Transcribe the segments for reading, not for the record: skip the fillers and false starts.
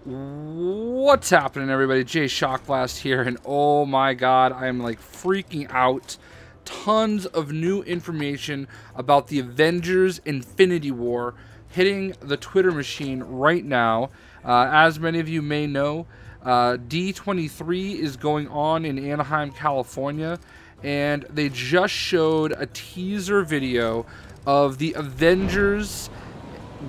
What's happening, everybody? JayShockblast here, and oh my god, I'm like freaking out. Tons of new information about the Avengers Infinity War hitting the Twitter machine right now. As many of you may know, D23 is going on in Anaheim, California, and they just showed a teaser video of the Avengers,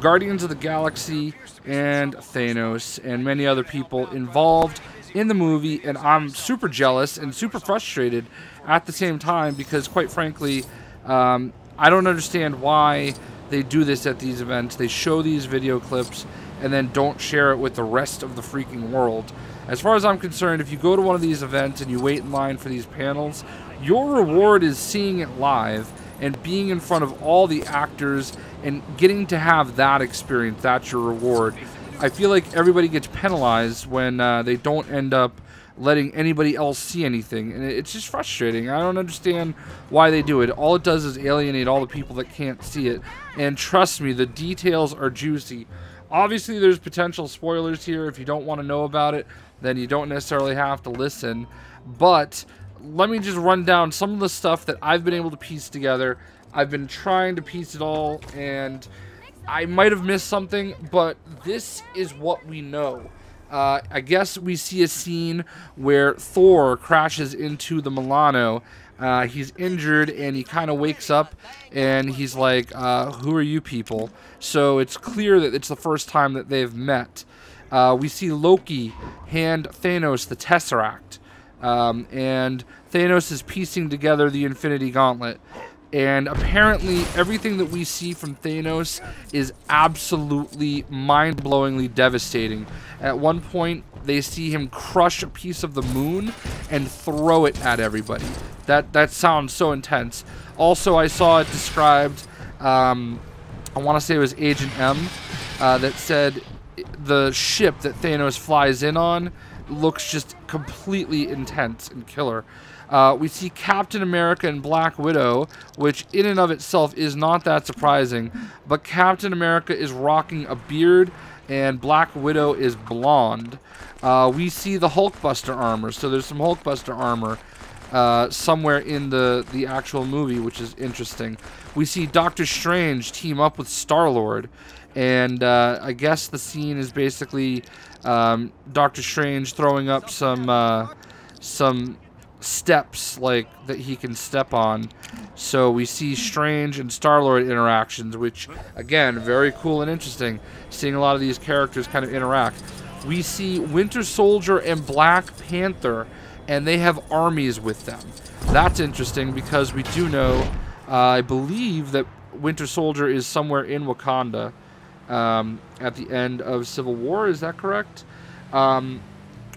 Guardians of the Galaxy, and Thanos, and many other people involved in the movie, and I'm super jealous and super frustrated at the same time because, quite frankly, I don't understand why they do this at these events. They show these video clips and then don't share it with the rest of the freaking world. As far as I'm concerned, if you go to one of these events and you wait in line for these panels, your reward is seeing it live and being in front of all the actors and getting to have that experience. That's your reward. I feel like everybody gets penalized when they don't end up letting anybody else see anything, and it's just frustrating. I don't understand why they do it. All it does is alienate all the people that can't see it, and trust me, the details are juicy. Obviously, there's potential spoilers here. If you don't want to know about it, then you don't necessarily have to listen, but let me just run down some of the stuff that I've been able to piece together. I've been trying to piece it all, and I might have missed something, but this is what we know. I guess we see a scene where Thor crashes into the Milano. He's injured, and he kind of wakes up, and he's like, who are you people? So it's clear that it's the first time that they've met. We see Loki hand Thanos the Tesseract. And Thanos is piecing together the Infinity Gauntlet. And apparently everything that we see from Thanos is absolutely mind-blowingly devastating. At one point, they see him crush a piece of the moon and throw it at everybody. That sounds so intense. Also, I saw it described, I want to say it was Agent M, that said the ship that Thanos flies in on looks just completely intense and killer. We see Captain America and Black Widow, which in and of itself is not that surprising, but Captain America is rocking a beard and Black Widow is blonde. We see the Hulkbuster armor, so there's some Hulkbuster armor somewhere in the actual movie, which is interesting. We see Doctor Strange team up with Star-Lord, and I guess the scene is basically Doctor Strange throwing up some steps like that he can step on. So we see Strange and Star-Lord interactions, which again, very cool and interesting, seeing a lot of these characters kind of interact. We see Winter Soldier and Black Panther, and they have armies with them. That's interesting because we do know, I believe that Winter Soldier is somewhere in Wakanda at the end of Civil War. Is that correct?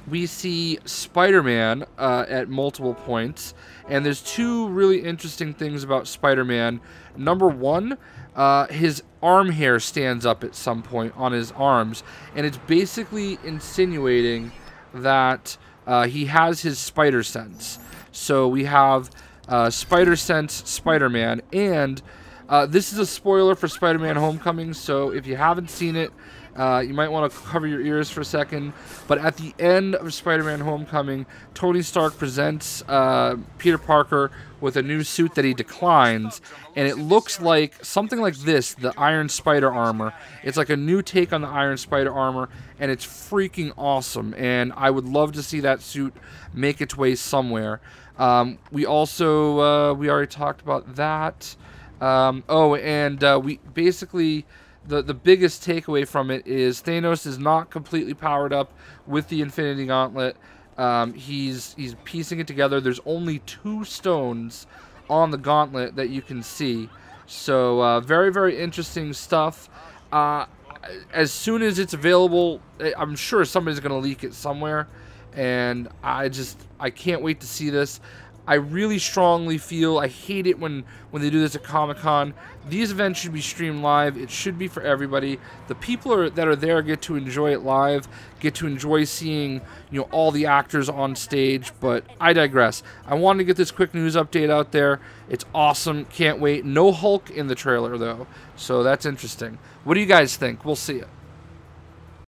We see Spider-Man at multiple points, and there's two really interesting things about Spider-Man. Number one, his arm hair stands up at some point on his arms, and it's basically insinuating that he has his spider sense. So we have spider sense Spider-Man, and this is a spoiler for Spider-Man Homecoming, so if you haven't seen it, you might want to cover your ears for a second. But at the end of Spider-Man Homecoming, Tony Stark presents Peter Parker with a new suit that he declines, and it looks like something like this, the Iron Spider armor. It's like a new take on the Iron Spider armor, and it's freaking awesome, and I would love to see that suit make its way somewhere. We also, we already talked about that. We basically... The biggest takeaway from it is Thanos is not completely powered up with the Infinity Gauntlet. He's piecing it together. There's only 2 stones on the gauntlet that you can see. So very, very interesting stuff. As soon as it's available, I'm sure somebody's going to leak it somewhere. And I can't wait to see this. I really strongly feel, I hate it when they do this at Comic-Con. These events should be streamed live. It should be for everybody. The people that are there get to enjoy it live, get to enjoy seeing, you know, all the actors on stage, but I digress. I wanted to get this quick news update out there. It's awesome. Can't wait. No Hulk in the trailer, though, so that's interesting. What do you guys think? We'll see it.